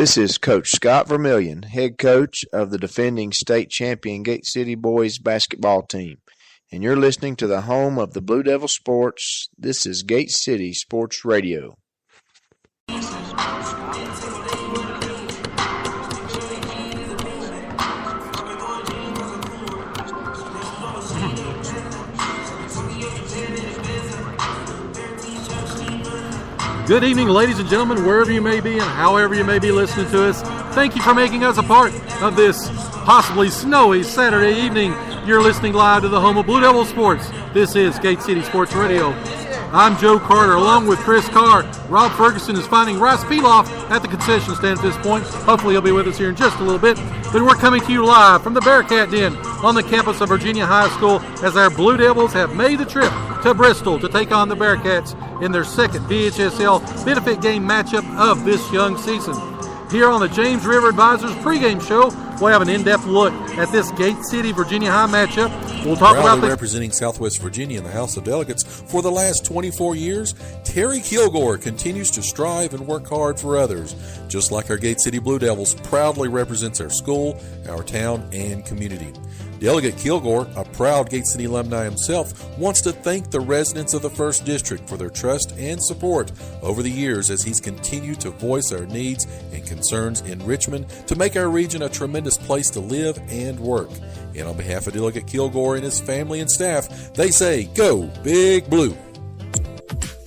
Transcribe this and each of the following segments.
This is Coach Scott Vermillion, head coach of the defending state champion Gate City Boys basketball team, and you're listening to the home of the Blue Devil Sports. This is Gate City Sports Radio. Good evening, ladies and gentlemen, wherever you may be and however you may be listening to us. Thank you for making us a part of this possibly snowy Saturday evening. You're listening live to the home of Blue Devil Sports. This is Gate City Sports Radio. I'm Joe Carter, along with Chris Carr. Rob Ferguson is finding Ross Peloff at the concession stand at this point. Hopefully he'll be with us here in just a little bit. But we're coming to you live from the Bearcat Den on the campus of Virginia High School as our Blue Devils have made the trip to Bristol to take on the Bearcats in their second BHSL benefit game matchup of this young season. Here on the James River Advisors pregame show, we'll have an in-depth look at this Gate City Virginia High matchup. We'll talk about representing Southwest Virginia in the House of Delegates for the last 24 years, Terry Kilgore continues to strive and work hard for others. Just like our Gate City Blue Devils proudly represents our school, our town, and community. Delegate Kilgore, a proud Gate City alumni himself, wants to thank the residents of the 1st District for their trust and support over the years as he's continued to voice our needs and concerns in Richmond to make our region a tremendous place to live and work. And on behalf of Delegate Kilgore and his family and staff, they say, go Big Blue!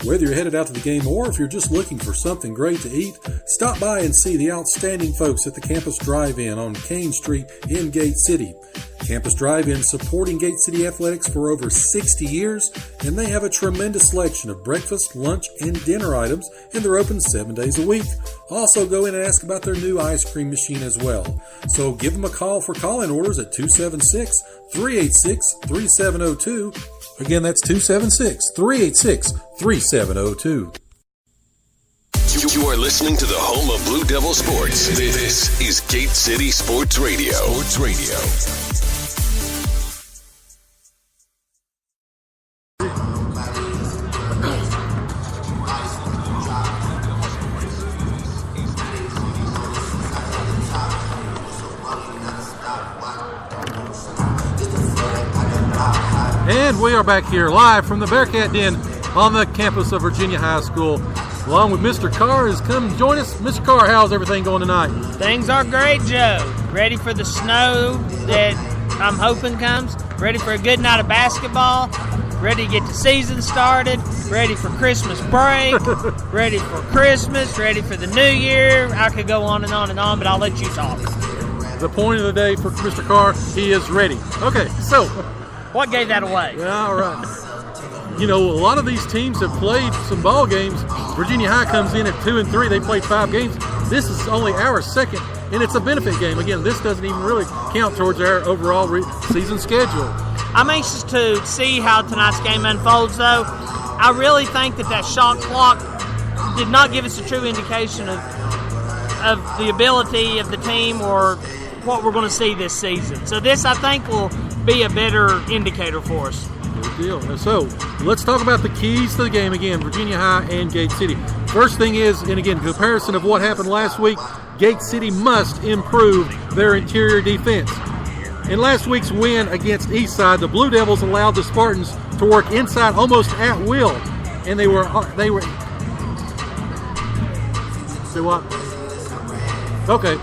Whether you're headed out to the game or if you're just looking for something great to eat, stop by and see the outstanding folks at the Campus Drive-In on Kane Street in Gate City. Campus Drive-In supporting Gate City Athletics for over 60 years, and they have a tremendous selection of breakfast, lunch, and dinner items, and they're open 7 days a week. Also go in and ask about their new ice cream machine as well. So give them a call for call-in orders at 276-386-3702. Again, that's 276-386-3702. You are listening to the home of Blue Devil Sports. This is Gate City Sports Radio. Sports Radio. And we are back here live from the Bearcat Den on the campus of Virginia High School. Along with Mr. Carr has come join us. Mr. Carr, how's everything going tonight? Things are great, Joe. Ready for the snow that I'm hoping comes. Ready for a good night of basketball. Ready to get the season started. Ready for Christmas break. Ready for Christmas. Ready for the new year. I could go on and on and on, but I'll let you talk. The point of the day for Mr. Carr, he is ready. Okay, so. What gave that away? All right. You know, a lot of these teams have played some ball games. Virginia High comes in at 2-3. They played 5 games. This is only our second, and it's a benefit game. Again, this doesn't even really count towards our overall season schedule. I'm anxious to see how tonight's game unfolds, though. I really think that shot clock did not give us a true indication of the ability of the team or what we're going to see this season. So this, I think, will be a better indicator for us. Good deal. So let's talk about the keys to the game again, Virginia High and Gate City. First thing is, and again, comparison of what happened last week, Gate City must improve their interior defense. In last week's win against Eastside, the Blue Devils allowed the Spartans to work inside almost at will, and they were say what? Okay.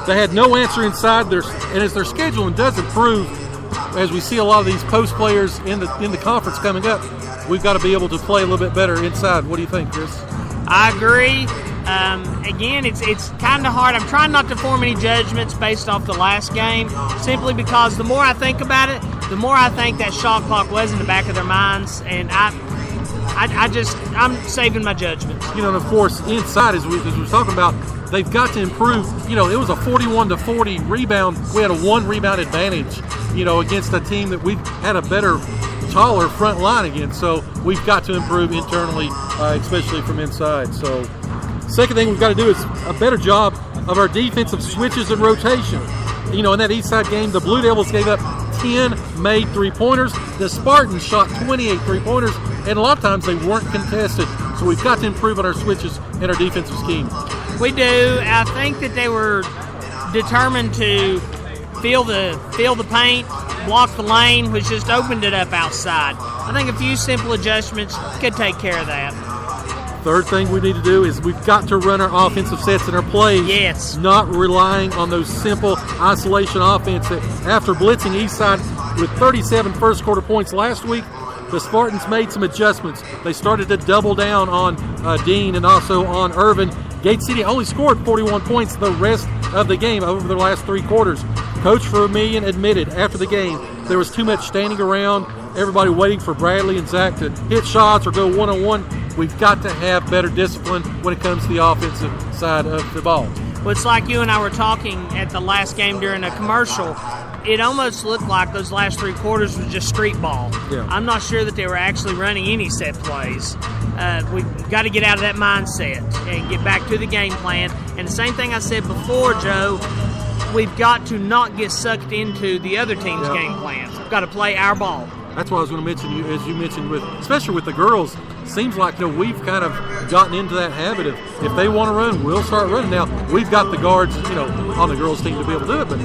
They had no answer inside and as their scheduling does improve, as we see a lot of these post players in the conference coming up, we've got to be able to play a little bit better inside. What do you think, Chris? I agree. Again, it's kind of hard. I'm trying not to form any judgments based off the last game, simply because the more I think about it, the more I think that shot clock was in the back of their minds, and I'm saving my judgments. You know, and of course, inside, as we were talking about, they've got to improve. You know, it was a 41-40 rebound. We had a 1 rebound advantage, you know, against a team that we've had a better, taller front line against. So we've got to improve internally, especially from inside. So second thing we've got to do is a better job of our defensive switches and rotation. You know, in that Eastside game, the Blue Devils gave up 10 made three-pointers. The Spartans shot 28 three-pointers, and a lot of times they weren't contested. So we've got to improve on our switches and our defensive scheme. We do. I think that they were determined to feel the paint, block the lane, which just opened it up outside. I think a few simple adjustments could take care of that. Third thing we need to do is we've got to run our offensive sets and our plays. Yes. Not relying on those simple isolation offense. After blitzing Eastside with 37 first quarter points last week, the Spartans made some adjustments. They started to double down on Dean and also on Irvin. Gate City only scored 41 points the rest of the game over the last 3 quarters. Coach Vermillion admitted after the game there was too much standing around, everybody waiting for Bradley and Zach to hit shots or go one-on-one. We've got to have better discipline when it comes to the offensive side of the ball. Well, it's like you and I were talking at the last game during a commercial. It almost looked like those last 3 quarters was just street ball. Yeah. I'm not sure that they were actually running any set plays. We've got to get out of that mindset and get back to the game plan. And the same thing I said before, Joe, we've got to not get sucked into the other team's game plans. We've got to play our ball. That's what I was going to mention, as you mentioned, especially with the girls. Seems like we've kind of gotten into that habit of if they want to run, we'll start running. Now we've got the guards, on the girls' team to be able to do it, but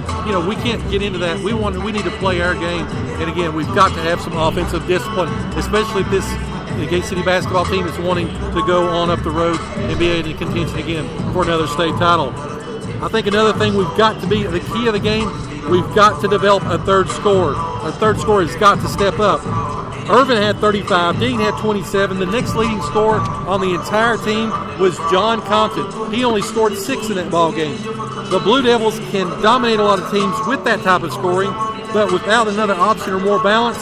we can't get into that. We need to play our game, and again, we've got to have some offensive discipline, especially if the Gate City basketball team is wanting to go on up the road and be able to contention again for another state title. I think another thing we've got to be the key of the game. We've got to develop a third scorer. A third scorer has got to step up. Irvin had 35. Dean had 27. The next leading scorer on the entire team was John Compton. He only scored 6 in that ball game. The Blue Devils can dominate a lot of teams with that type of scoring, but without another option or more balance,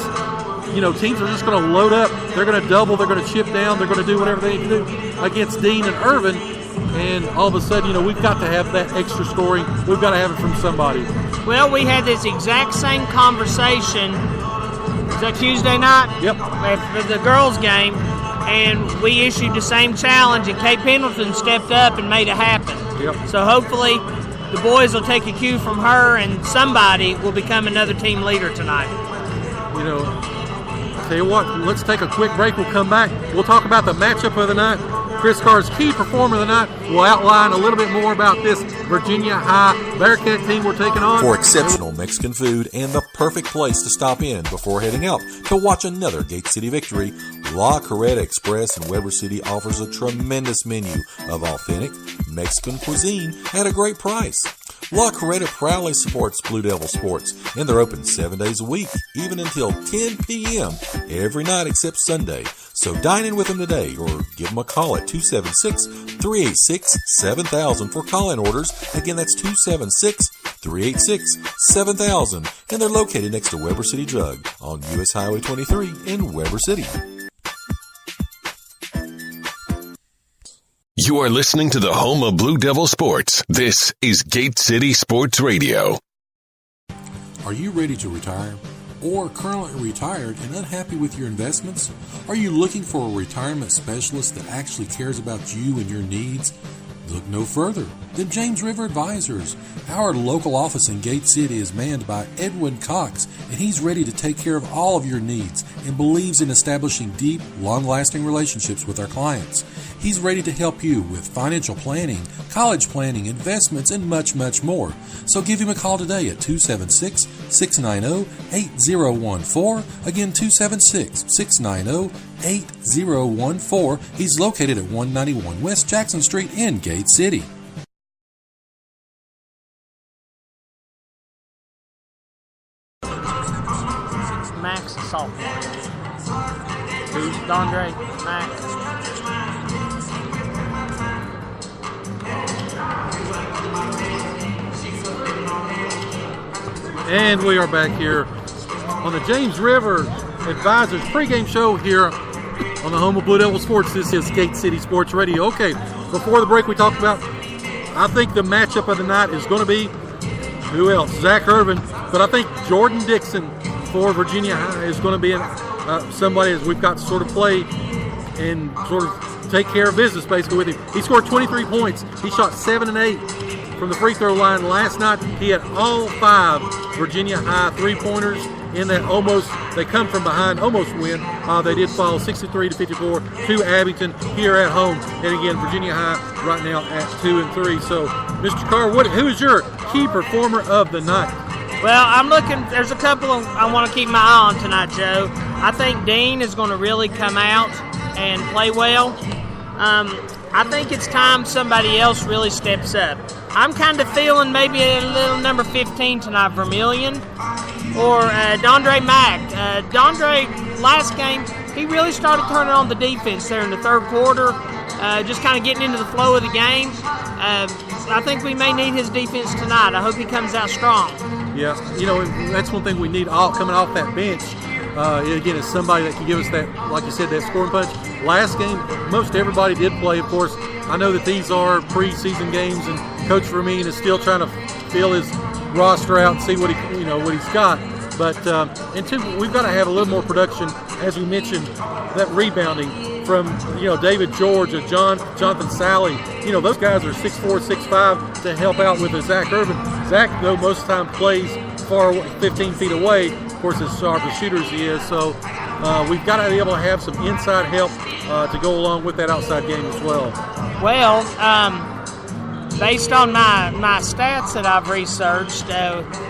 teams are just going to load up. They're going to double. They're going to chip down. They're going to do whatever they need to do against Dean and Irvin. And all of a sudden, we've got to have that extra scoring. We've got to have it from somebody. Well, we had this exact same conversation. Was that Tuesday night? Yep. For the girls' game, and we issued the same challenge, and Kate Pendleton stepped up and made it happen. Yep. So hopefully the boys will take a cue from her, and somebody will become another team leader tonight. Tell you what, let's take a quick break. We'll come back. We'll talk about the matchup of the night. Chris Carr's key performer of the night will outline a little bit more about this Virginia High Bearcat team we're taking on. For exceptional Mexican food and the perfect place to stop in before heading out to watch another Gate City victory, La Carreta Express in Weber City offers a tremendous menu of authentic Mexican cuisine at a great price. La Carreta proudly supports Blue Devil sports, and they're open 7 days a week, even until 10 p.m. every night except Sunday. So dine in with them today or give them a call at 276-386-7000 for call-in orders. Again, that's 276-386-7000. And they're located next to Weber City Drug on U.S. Highway 23 in Weber City. You are listening to the home of Blue Devil Sports. This is Gate City Sports Radio. Are you ready to retire? Or currently retired and unhappy with your investments? Are you looking for a retirement specialist that actually cares about you and your needs? Look no further than James River Advisors. Our local office in Gate City is manned by Edwin Cox, and he's ready to take care of all of your needs and believes in establishing deep, long-lasting relationships with our clients. He's ready to help you with financial planning, college planning, investments, and much, much more. So give him a call today at 276-690-8014. Again, 276-690-8014. He's located at 191 West Jackson Street in Gate City. Max is sophomore. Who's Dondre? Max. And we are back here on the James River Advisors pregame show here on the home of Blue Devil Sports. This is Gate City Sports Radio. Okay, before the break we talked about, I think the matchup of the night is going to be, who else? Zach Irvin. But I think Jordan Dixon for Virginia High is going to be somebody as we've got to sort of play and sort of take care of business basically with him. He scored 23 points. He shot 7 and 8 from the free throw line last night. He had all 5 Virginia High three-pointers. in that they come from behind almost win. They did fall 63-54 to Abington here at home. And again, Virginia High right now at 2-3. So, Mr. Carr, who is your key performer of the night? Well, I'm looking. There's a couple I want to keep my eye on tonight, Joe. I think Dean is going to really come out and play well. I think it's time somebody else really steps up. I'm kind of feeling maybe a little number 15 tonight, Vermillion, or Dondre Mack. Dondre, last game, he really started turning on the defense there in the third quarter, just kind of getting into the flow of the game. I think we may need his defense tonight. I hope he comes out strong. Yeah, that's one thing we need coming off that bench. Again, is somebody that can give us that, like you said, that scoring punch. Last game, most everybody did play. Of course, I know that these are preseason games, and Coach Vermeen is still trying to feel his roster out and see what he's got. But and two, we've got to have a little more production, as we mentioned, that rebounding from David George and Jonathan Sally. Those guys are 6'4", 6'5" to help out with Zach Urban. Zach, though, most of the time plays far 15 feet away. Of course, as sharp a shooter as he is, so we've got to be able to have some inside help to go along with that outside game as well. Well, based on my stats that I've researched,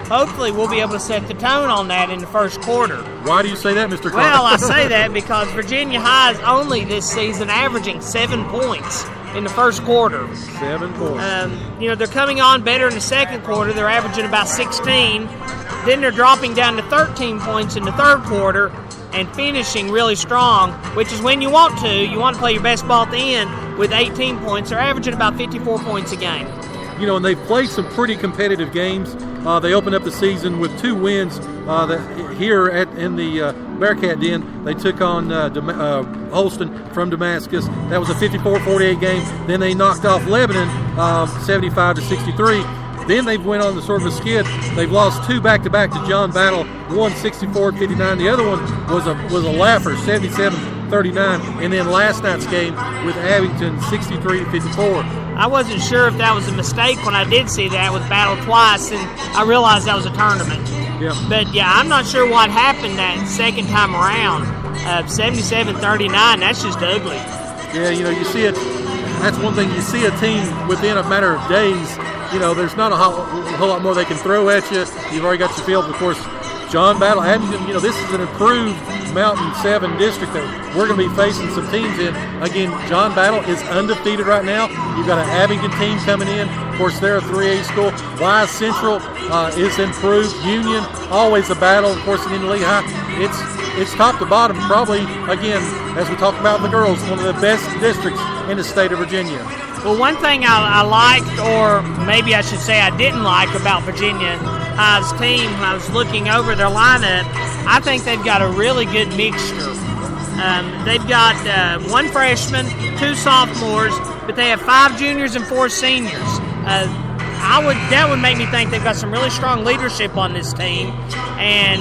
hopefully we'll be able to set the tone on that in the first quarter. Why do you say that, Mr. Carter? Well, I say that because Virginia High is only this season averaging 7 points in the first quarter. 7 points. They're coming on better in the second quarter. They're averaging about 16. Then they're dropping down to 13 points in the third quarter and finishing really strong, which is when you want to. You want to play your best ball at the end with 18 points. They're averaging about 54 points a game. And they've played some pretty competitive games. They opened up the season with 2 wins here in the Bearcat Den. They took on Holston from Damascus. That was a 54-48 game. Then they knocked off Lebanon 75-63. Then they've went on the sort of a skid. They've lost 2 back-to-back to John Battle, one 64-59. The other one was a laugher, 77-39. And then last night's game with Abington, 63-54. I wasn't sure if that was a mistake when I did see that with Battle twice, and I realized that was a tournament. Yeah. But, yeah, I'm not sure what happened that second time around. 77-39, that's just ugly. Yeah, you see it. That's one thing. You see a team within a matter of days. There's not a whole lot more they can throw at you. You've already got your field. Of course, John Battle, Abington, this is an improved Mountain 7 district that we're going to be facing some teams in. Again, John Battle is undefeated right now. You've got an Abington team coming in. Of course, they're a 3A school. Wise Central is improved. Union, always a battle. Of course, in Lehigh, it's top to bottom. Probably, again, as we talked about the girls, one of the best districts in the state of Virginia. Well, one thing I liked, or maybe I should say I didn't like about Virginia High's team when I was looking over their lineup, I think they've got a really good mixture. They've got 1 freshman, 2 sophomores, but they have 5 juniors and 4 seniors. That would make me think they've got some really strong leadership on this team, and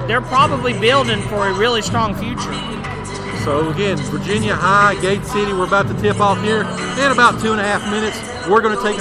they're probably building for a really strong future. So again, Virginia High, Gate City, we're about to tip off here in about 2.5 minutes. We're going to take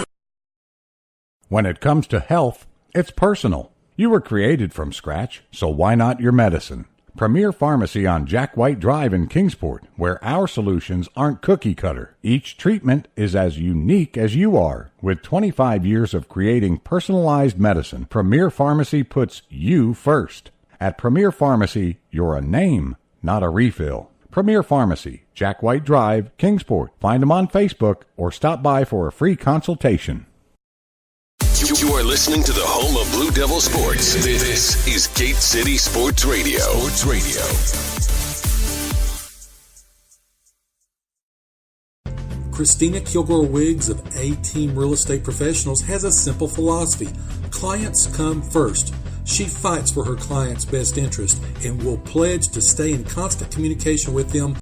When it comes to health, it's personal. You were created from scratch, so why not your medicine? Premier Pharmacy on Jack White Drive in Kingsport, where our solutions aren't cookie cutter. Each treatment is as unique as you are. With 25 years of creating personalized medicine, Premier Pharmacy puts you first. At Premier Pharmacy, you're a name, not a refill. Premier Pharmacy, Jack White Drive, Kingsport. Find them on Facebook or stop by for a free consultation. You are listening to the home of Blue Devil Sports. This is Gate City Sports Radio. Christina Kilgore-Wiggs of A-Team Real Estate Professionals has a simple philosophy. Clients come first. She fights for her clients' best interest and will pledge to stay in constant communication with them